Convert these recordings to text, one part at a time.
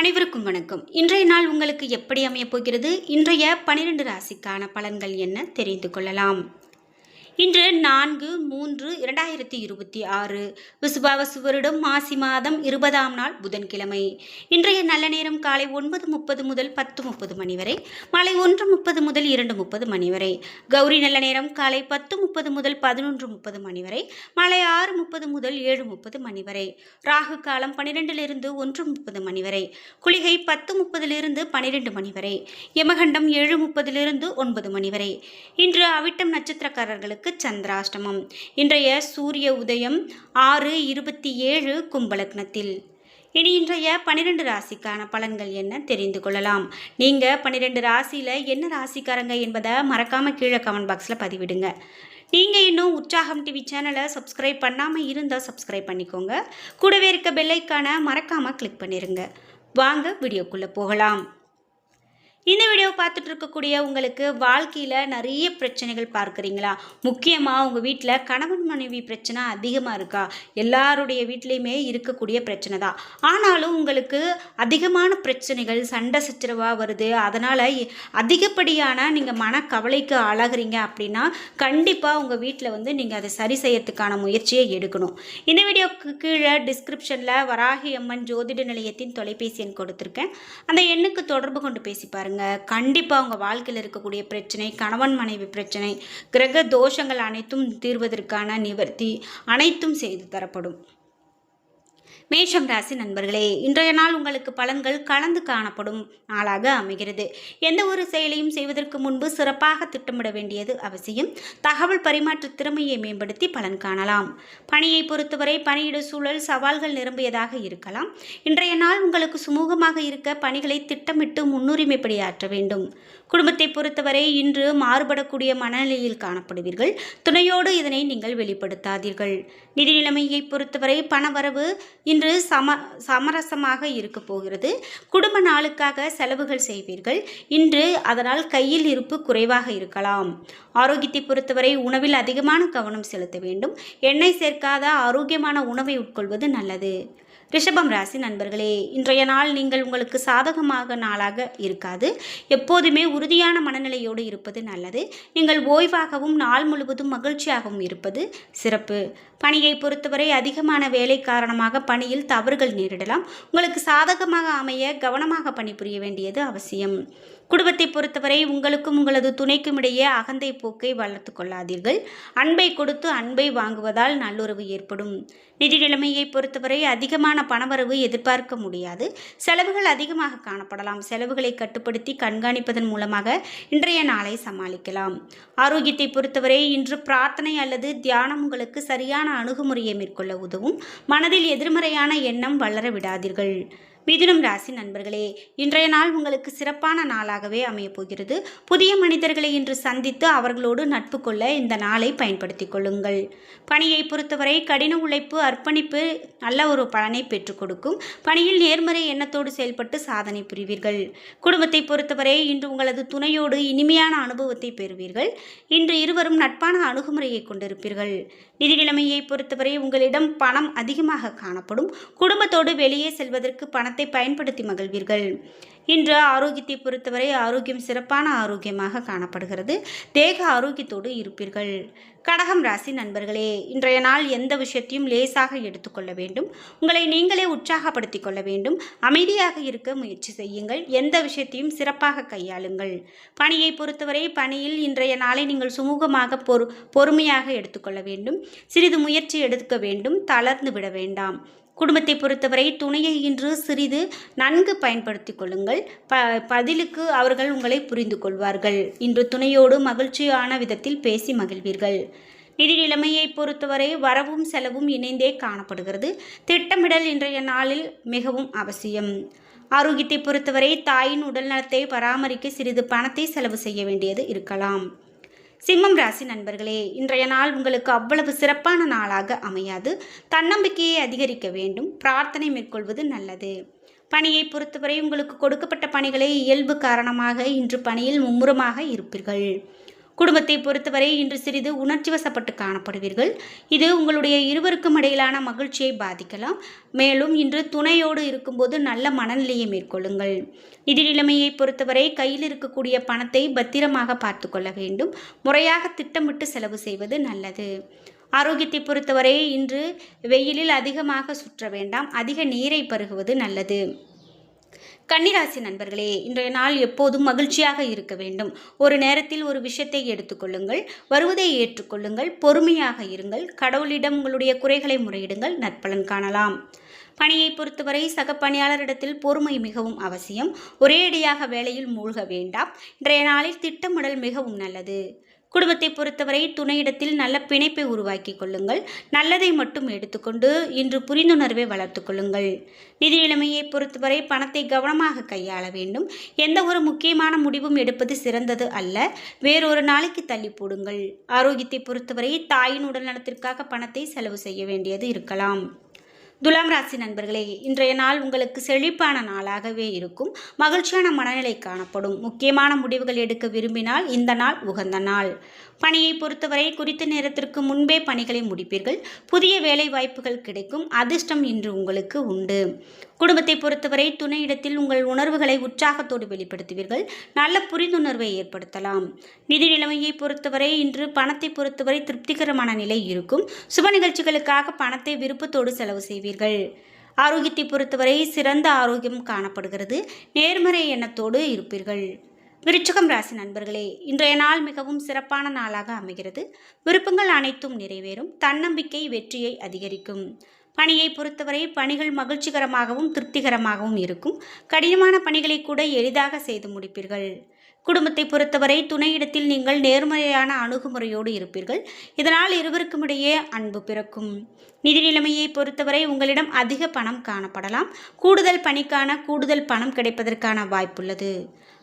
அனைவருக்கும் வணக்கம். இன்றைய நாள் உங்களுக்கு எப்படி அமையப் போகிறது? இன்றைய 12 ராசிக்கான பலன்கள் என்ன தெரிந்து கொள்ளலாம். இன்று 4/3/2026 விசுவாவசு வருடம் மாசி மாதம் 20ஆம் நாள் புதன்கிழமை. இன்றைய நல்ல நேரம் காலை 9:30 முதல் 10:30 மணி வரை, மாலை 1:30 முதல் 2:30 மணி வரை. கௌரி நல்ல நேரம் காலை 10:30 முதல் 11:30 மணி வரை, மாலை 6:30 முதல் 7:30 மணி வரை. ராகு காலம் 12லிருந்து 1:30 மணி வரை, குளிகை 10:30லிருந்து 12 மணி வரை, யமகண்டம் 7:30லிருந்து 9 மணி வரை. இன்று அவிட்டம் நட்சத்திரக்காரர்களுக்கு சந்திராஷ்டமம். இன்றைய சூரிய உதயம் 6:27 கும்பலக்னத்தில். இனி இன்றைய 12 ராசிக்கான பலன்கள் என்ன தெரிந்து கொள்ளலாம். நீங்க 12 ராசியில என்ன ராசிக்காரங்க என்பதை மறக்காம கீழே கமெண்ட் பாக்ஸ்ல பதிவிடுங்க. நீங்க இன்னும் உற்சாகம் டிவி சேனலை சப்ஸ்கிரைப் பண்ணாம இருந்தா சப்ஸ்கிரைப் பண்ணிக்கோங்க. கூடவே இருக்க பெல் ஐகானை மறக்காம கிளிக் பண்ணிருங்க. வாங்க வீடியோக்குள்ள போகலாம். இந்த வீடியோவை பார்த்துட்டு இருக்கக்கூடிய உங்களுக்கு வாழ்க்கையில் நிறைய பிரச்சனைகள் பார்க்குறீங்களா? முக்கியமாக உங்கள் வீட்டில் கணவன் மனைவி பிரச்சனை அதிகமாக இருக்கா? எல்லாருடைய வீட்லேயுமே இருக்கக்கூடிய பிரச்சனை தான். ஆனாலும் உங்களுக்கு அதிகமான பிரச்சனைகள் சண்டை சச்சரவாக வருது. அதனால் அதிகப்படியான நீங்கள் மனக்கவலைக்கு ஆளாகிறீங்க அப்படின்னா கண்டிப்பாக உங்கள் வீட்டில் நீங்கள் அதை சரி செய்யறதுக்கான முயற்சியை எடுக்கணும். இந்த வீடியோக்கு கீழே டிஸ்கிரிப்ஷனில் வராகி அம்மன் ஜோதிட நிலையத்தின் தொலைபேசி எண் கொடுத்துருக்கேன். அந்த எண்ணுக்கு தொடர்பு கொண்டு பேசி பாருங்க. கண்டிப்பாக உங்கள் வாழ்க்கையில் இருக்கக்கூடிய பிரச்சனை, கணவன் மனைவி பிரச்சனை, கிரக தோஷங்கள் அனைத்தும் தீர்வதற்கான நிவர்த்தி அனைத்தும் செய்து தரப்படும். மேஷம் ராசி நண்பர்களே, இன்றைய நாள் உங்களுக்கு பலன்கள் கலந்து காணப்படும் நாளாக அமைகிறது. எந்த ஒரு செயலையும் செய்வதற்கு முன்பு சிறப்பாக திட்டமிட வேண்டியது அவசியம். தகவல் பரிமாற்ற திறமையை மேம்படுத்தி பலன் காணலாம். பணியை பொறுத்தவரை பணியிட சூழல் சவால்கள் நிரம்பியதாக இருக்கலாம். இன்றைய நாள் உங்களுக்கு சுமூகமாக இருக்க பணிகளை திட்டமிட்டு முன்னுரிமைப்படி ஆற்ற வேண்டும். குடும்பத்தை பொறுத்தவரை இன்று மாறுபடக்கூடிய மனநிலையில் காணப்படுவீர்கள். துணையோடு இதனை நீங்கள் வெளிப்படுத்தாதீர்கள். நிதி நிலைமையை பொறுத்தவரை பணவரவு இன்று சமரசமாக இருக்க போகிறது. குடும்ப நாளுக்காக செலவுகள் செய்வீர்கள். இன்று அதனால் கையில் இருப்பு குறைவாக இருக்கலாம். ஆரோக்கியத்தை பொறுத்தவரை உணவில் அதிகமான கவனம் செலுத்த வேண்டும். எண்ணெய் சேர்க்காத ஆரோக்கியமான உணவை உட்கொள்வது நல்லது. ரிஷபம் ராசி நண்பர்களே, இன்றைய நாள் நீங்கள் உங்களுக்கு சாதகமாக நாளாக இருக்காது. எப்போதுமே உறுதியான மனநிலையோடு இருப்பது நல்லது. நீங்கள் ஓய்வாகவும் நாள் முழுவதும் மகிழ்ச்சியாகவும் இருப்பது சிறப்பு. பணியை பொறுத்தவரை அதிகமான வேலை காரணமாக பணியில் தவறுகள் நேரிடலாம். உங்களுக்கு சாதகமாக அமைய கவனமாக பணிபுரிய வேண்டியது அவசியம். குடும்பத்தை பொறுத்தவரை உங்களுக்கும் உங்களது துணைக்கும் இடையே அகந்தை போக்கை வளர்த்து கொள்ளாதீர்கள். அன்பை கொடுத்து அன்பை வாங்குவதால் நல்லுறவு ஏற்படும். நிதி நிலைமையை பொறுத்தவரை அதிகமான பணவரவு எதிர்பார்க்க முடியாது. செலவுகள் அதிகமாக காணப்படலாம். செலவுகளை கட்டுப்படுத்தி கண்காணிப்பதன் மூலமாக இன்றைய நாளை சமாளிக்கலாம். ஆரோக்கியத்தை பொறுத்தவரை இன்று பிரார்த்தனை அல்லது தியானம் உங்களுக்கு சரியான அணுகுமுறையை மேற்கொள்ள உதவும். மனதில் எதிர்மறையான எண்ணம் வளர விடாதீர்கள். மிதுனம் ராசி நண்பர்களே, இன்றைய நாள் உங்களுக்கு சிறப்பான நாளாகவே அமையப் போகிறது. புதிய மனிதர்களை இன்று சந்தித்து அவர்களோடு நட்பு கொள்ள இந்த நாளை பயன்படுத்தி கொள்ளுங்கள். பணியை பொறுத்தவரை கடின உழைப்பு, அர்ப்பணிப்பு நல்ல ஒரு பலனை பெற்றுக் கொடுக்கும். பணியில் நேர்மறை எண்ணத்தோடு செயல்பட்டு சாதனை புரிவீர்கள். குடும்பத்தை பொறுத்தவரை இன்று உங்களது துணையோடு இனிமையான அனுபவத்தை பெறுவீர்கள். இன்று இருவரும் நட்பான அணுகுமுறையை கொண்டிருப்பீர்கள். நிதி நிலைமையை பொறுத்தவரை உங்களிடம் பணம் அதிகமாக காணப்படும். குடும்பத்தோடு வெளியே செல்வதற்கு பணத்தை பயன்படுத்தி மகிழ்வீர்கள். இன்று ஆரோக்கியத்தை பொறுத்தவரை ஆரோக்கியம் சிறப்பான ஆரோக்கியமாக காணப்படுகிறது. தேக ஆரோக்கியத்தோடு இருப்பீர்கள். கடகம் ராசி நண்பர்களே, இன்றைய நாள் எந்த விஷயத்தையும் லேசாக எடுத்துக்கொள்ள வேண்டும். உங்களை நீங்களே உற்சாகப்படுத்திக் கொள்ள வேண்டும். அமைதியாக இருக்க முயற்சி செய்யுங்கள். எந்த விஷயத்தையும் சிறப்பாக கையாளுங்கள். பணியை பொறுத்தவரை பணியில் இன்றைய நாளை நீங்கள் சுமூகமாக பொறுமையாக எடுத்துக்கொள்ள வேண்டும். சிறிது முயற்சி எடுக்க வேண்டும். தளர்ந்து விட வேண்டாம். குடும்பத்தை பொறுத்தவரை துணையை இன்று சிறிது நன்கு பயன்படுத்தி கொள்ளுங்கள். பதிலுக்கு அவர்கள் உங்களை புரிந்து கொள்வார்கள். இன்று துணையோடு மகிழ்ச்சியான விதத்தில் பேசி மகிழ்வீர்கள். நிதி நிலைமையை பொறுத்தவரை வரவும் செலவும் இணைந்தே காணப்படுகிறது. திட்டமிடல் இன்றைய நாளில் மிகவும் அவசியம். ஆரோக்கியத்தை பொறுத்தவரை தாயின் உடல்நலத்தை பராமரிக்க சிறிது பணத்தை செலவு செய்ய வேண்டியது இருக்கலாம். சிம்மம் ராசி நண்பர்களே, இன்றைய நாள் உங்களுக்கு அவ்வளவு சிறப்பான நாளாக அமையாது. தன்னம்பிக்கையை அதிகரிக்க வேண்டும். பிரார்த்தனை மேற்கொள்வது நல்லது. பணியை பொறுத்தவரை உங்களுக்கு கொடுக்கப்பட்ட பணிகளை இயல்பு காரணமாக இன்று பணியில் மும்முரமாக இருப்பீர்கள். குடும்பத்தை பொறுத்தவரை இன்று சிறிது உணர்ச்சி வசப்பட்டு காணப்படுவீர்கள். இது உங்களுடைய இருவருக்கும் இடையிலான மகிழ்ச்சியை பாதிக்கலாம். மேலும் இன்று துணையோடு இருக்கும்போது நல்ல மனநிலையை மேற்கொள்ளுங்கள். நிதி நிலைமையை பொறுத்தவரை கையில் இருக்கக்கூடிய பணத்தை பத்திரமாக பார்த்து கொள்ள வேண்டும். முறையாக திட்டமிட்டு செலவு செய்வது நல்லது. ஆரோக்கியத்தை பொறுத்தவரை இன்று வெயிலில் அதிகமாக சுற்ற வேண்டாம். அதிக நீரை பருகுவது நல்லது. கன்னிராசி நண்பர்களே, இன்றைய நாள் எப்போதும் மகிழ்ச்சியாக இருக்க வேண்டும். ஒரு நேரத்தில் ஒரு விஷயத்தை எடுத்துக்கொள்ளுங்கள். வருவதை ஏற்றுக்கொள்ளுங்கள். பொறுமையாக இருங்கள். கடவுளிடம் உங்களுடைய குறைகளை முறையிடுங்கள். நற்பலன் காணலாம். பணியை பொறுத்தவரை சக பணியாளரிடத்தில் பொறுமை மிகவும் அவசியம். ஒரேடியாக வேலையில் மூழ்க வேண்டாம். இன்றைய நாளில் திட்டமிடல் மிகவும் நல்லது. குடும்பத்தை பொறுத்தவரை துணையிடத்தில் நல்ல பிணைப்பை உருவாக்கி கொள்ளுங்கள். நல்லதை மட்டும் எடுத்துக்கொண்டு இன்று புரிந்துணர்வை வளர்த்து கொள்ளுங்கள். நிதி நிலைமையை பொறுத்தவரை பணத்தை கவனமாக கையாள வேண்டும். எந்த ஒரு முக்கியமான முடிவும் எடுப்பது சிறந்தது அல்ல. வேறொரு நாளைக்கு தள்ளி போடுங்கள். ஆரோக்கியத்தை பொறுத்தவரை தாயின் உடல்நலத்திற்காக பணத்தை செலவு செய்ய வேண்டியது இருக்கலாம். துலாம் ராசி நண்பர்களே, இன்றைய நாள் உங்களுக்கு செழிப்பான நாளாகவே இருக்கும். மகிழ்ச்சியான மனநிலை காணப்படும். முக்கியமான முடிவுகள் எடுக்க விரும்பினால் இந்த நாள் உகந்த நாள். பணியை பொறுத்தவரை குறித்த நேரத்திற்கு முன்பே பணிகளை முடிப்பீர்கள். புதிய வேலை வாய்ப்புகள் கிடைக்கும். அதிர்ஷ்டம் இன்று உங்களுக்கு உண்டு. குடும்பத்தை பொறுத்தவரை துணையிடத்தில் உங்கள் உணர்வுகளை உற்சாகத்தோடு வெளிப்படுத்துவீர்கள். நல்ல புரிந்துணர்வை ஏற்படுத்தலாம். நிதி நிலைமையை பொறுத்தவரை இன்று பணத்தை பொறுத்தவரை திருப்திகரமான நிலை இருக்கும். சுப நிகழ்ச்சிகளுக்காக பணத்தை விருப்பத்தோடு செலவு செய்வீர்கள். ஆரோக்கியத்தை பொறுத்தவரை சிறந்த ஆரோக்கியம் காணப்படுகிறது. நேர்மறை எண்ணத்தோடு இருப்பீர்கள். விருச்சிகம் ராசி நண்பர்களே, இன்றைய நாள் மிகவும் சிறப்பான நாளாக அமைகிறது. விருப்பங்கள் அனைத்தும் நிறைவேறும். தன்னம்பிக்கை வெற்றியை அதிகரிக்கும். பணியை பொறுத்தவரை பணிகள் மகிழ்ச்சிகரமாகவும் திருப்திகரமாகவும் இருக்கும். கடினமான பணிகளை கூட எளிதாக செய்து முடிப்பீர்கள். குடும்பத்தை பொறுத்தவரை துணையிடத்தில் நீங்கள் நேர்மறையான அணுகுமுறையோடு இருப்பீர்கள். இதனால் இருவருக்கும் இடையே அன்பு பிறக்கும். நிதி நிலைமையை பொறுத்தவரை உங்களிடம் அதிக பணம் காணப்படலாம். கூடுதல் பணிக்கான கூடுதல் பணம் கிடைப்பதற்கான வாய்ப்புள்ளது.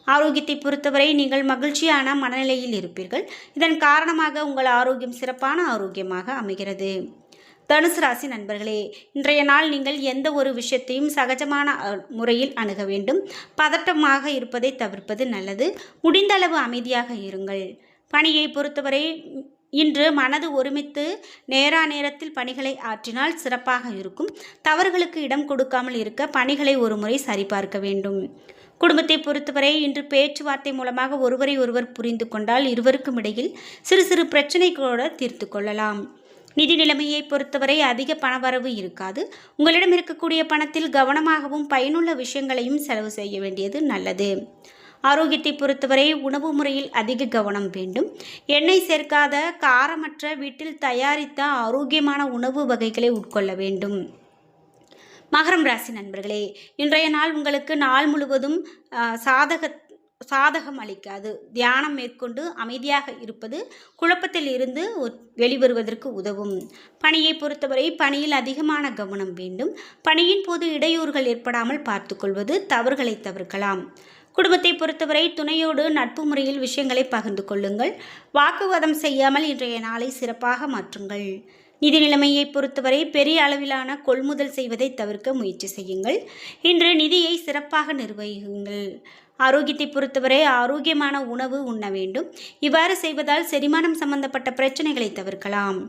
ஆரோக்கியத்தை பொறுத்தவரை நீங்கள் மகிழ்ச்சியான மனநிலையில் இருப்பீர்கள். இதன் காரணமாக உங்கள் ஆரோக்கியம் சிறப்பான ஆரோக்கியமாக அமைகிறது. தனுசு ராசி நண்பர்களே, இன்றைய நாள் நீங்கள் எந்த ஒரு விஷயத்தையும் சகஜமான முறையில் அணுக வேண்டும். பதட்டமாக இருப்பதை தவிர்ப்பது நல்லது. முடிந்த அளவு அமைதியாக இருங்கள். பணியை பொறுத்தவரை இன்று மனது ஒருமித்து நேரத்தில் பணிகளை ஆற்றினால் சிறப்பாக இருக்கும். தவறுகளுக்கு இடம் கொடுக்காமல் இருக்க பணிகளை ஒரு முறை சரிபார்க்க வேண்டும். குடும்பத்தை பொறுத்தவரை இன்று பேச்சுவார்த்தை மூலமாக ஒருவரை ஒருவர் புரிந்து கொண்டால் இருவருக்கும் இடையில் சிறு சிறு பிரச்சனை கூட தீர்த்து கொள்ளலாம். நிதி நிலைமையை பொறுத்தவரை அதிக பணவரவு இருக்காது. உங்களிடம் இருக்கக்கூடிய பணத்தில் கவனமாகவும் பயனுள்ள விஷயங்களையும் செலவு செய்ய வேண்டியது நல்லது. ஆரோக்கியத்தை பொறுத்தவரை உணவு முறையில் அதிக கவனம் வேண்டும். எண்ணெய் சேர்க்காத காரமற்ற வீட்டில் தயாரித்த ஆரோக்கியமான உணவு வகைகளை உட்கொள்ள வேண்டும். மகரம் ராசி நண்பர்களே, இன்றைய நாள் உங்களுக்கு நாள் முழுவதும் சாதகம் அளிக்காது. தியானம் மேற்கொண்டு அமைதியாக இருப்பது குழப்பத்தில் இருந்து வெளிவருவதற்கு உதவும். பணியை பொறுத்தவரை பணியில் அதிகமான கவனம் வேண்டும். பணியின் போது இடையூறுகள் ஏற்படாமல் பார்த்துக்கொள்வது தவறுகளை தவிர்க்கலாம். குடும்பத்தை பொறுத்தவரை துணையோடு நட்பு முறையில் விஷயங்களை பகிர்ந்து கொள்ளுங்கள். வாக்குவாதம் செய்யாமல் இன்றைய நாளை சிறப்பாக மாற்றுங்கள். நிதி நிலைமையை பொறுத்தவரை பெரிய அளவிலான கொள்முதல் செய்வதை தவிர்க்க முயற்சி செய்யுங்கள். இன்று நிதியை சிறப்பாக நிர்வகியுங்கள். ஆரோக்கியத்தை பொறுத்தவரை ஆரோக்கியமான உணவு உண்ண வேண்டும். இவ்வாறு செய்வதால் செரிமானம் சம்பந்தப்பட்ட பிரச்சனைகளை தவிர்க்கலாம்.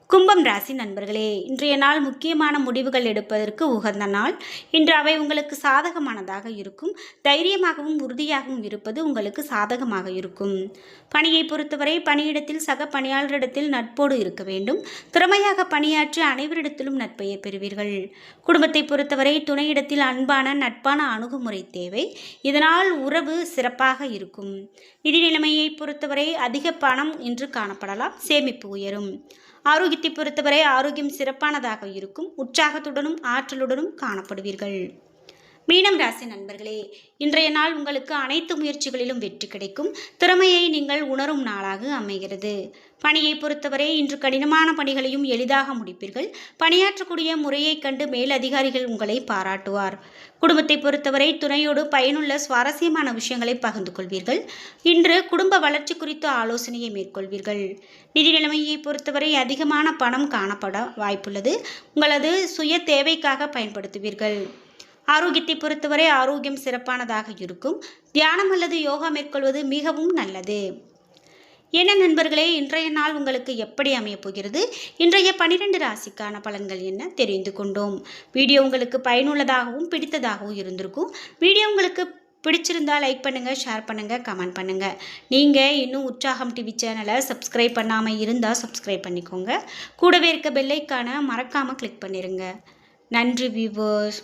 கும்பம் ராசி நண்பர்களே, இன்றைய நாள் முக்கியமான முடிவுகள் எடுப்பதற்கு உகந்த நாள். இன்று அவை உங்களுக்கு சாதகமானதாக இருக்கும். தைரியமாகவும் உறுதியாகவும் இருப்பது உங்களுக்கு சாதகமாக இருக்கும். பணியை பொறுத்தவரை பணியிடத்தில் சக பணியாளரிடத்தில் நட்போடு இருக்க வேண்டும். திறமையாக பணியாற்றி அனைவரிடத்திலும் நட்பையை பெறுவீர்கள். குடும்பத்தை பொறுத்தவரை துணையிடத்தில் அன்பான நட்பான அணுகுமுறை தேவை. இதனால் உறவு சிறப்பாக இருக்கும். நிதி நிலைமையை பொறுத்தவரை அதிக பணம் இன்று காணப்படலாம். சேமிப்பு உயரும். ஆரோக்கியத்தை பொறுத்தவரை ஆரோக்கியம் சிறப்பானதாக இருக்கும். உற்சாகத்துடனும் ஆற்றலுடனும் காணப்படுவீர்கள். மீனம் ராசி நண்பர்களே, இன்றைய நாள் உங்களுக்கு அனைத்து முயற்சிகளிலும் வெற்றி கிடைக்கும். திறமையை நீங்கள் உணரும் நாளாக அமைகிறது. பணியை பொறுத்தவரை இன்று கடினமான பணிகளையும் எளிதாக முடிப்பீர்கள். பணியாற்றக்கூடிய முறையை கண்டு மேலதிகாரிகள் உங்களை பாராட்டுவார். குடும்பத்தை பொறுத்தவரை துணையோடு பயனுள்ள சுவாரஸ்யமான விஷயங்களை பகிர்ந்து கொள்வீர்கள். இன்று குடும்ப வளர்ச்சி குறித்த ஆலோசனையை மேற்கொள்வீர்கள். நிதி நிலைமையை பொறுத்தவரை அதிகமான பணம் காணப்பட வாய்ப்புள்ளது. உங்களது சுய தேவைக்காக பயன்படுத்துவீர்கள். ஆரோக்கியத்தை பொறுத்தவரை ஆரோக்கியம் சிறப்பானதாக இருக்கும். தியானம் அல்லது யோகா மேற்கொள்வது மிகவும் நல்லது. என்ன நண்பர்களே, இன்றைய நாள் உங்களுக்கு எப்படி அமையப் போகிறது? இன்றைய 12 ராசிக்கான பலன்கள் என்ன தெரிந்து கொண்டோம். வீடியோ உங்களுக்கு பயனுள்ளதாகவும் பிடித்ததாகவும் இருந்திருக்கும். வீடியோ உங்களுக்கு பிடிச்சிருந்தா லைக் பண்ணுங்கள், ஷேர் பண்ணுங்கள், கமெண்ட் பண்ணுங்கள். நீங்கள் இன்னும் உற்சாகம் டிவி சேனலை சப்ஸ்கிரைப் பண்ணாமல் இருந்தால் சப்ஸ்கிரைப் பண்ணிக்கோங்க. கூடவே இருக்க பெல் ஐக்கானை மறக்காமல் கிளிக் பண்ணிடுங்க. நன்றி வியூவர்ஸ்.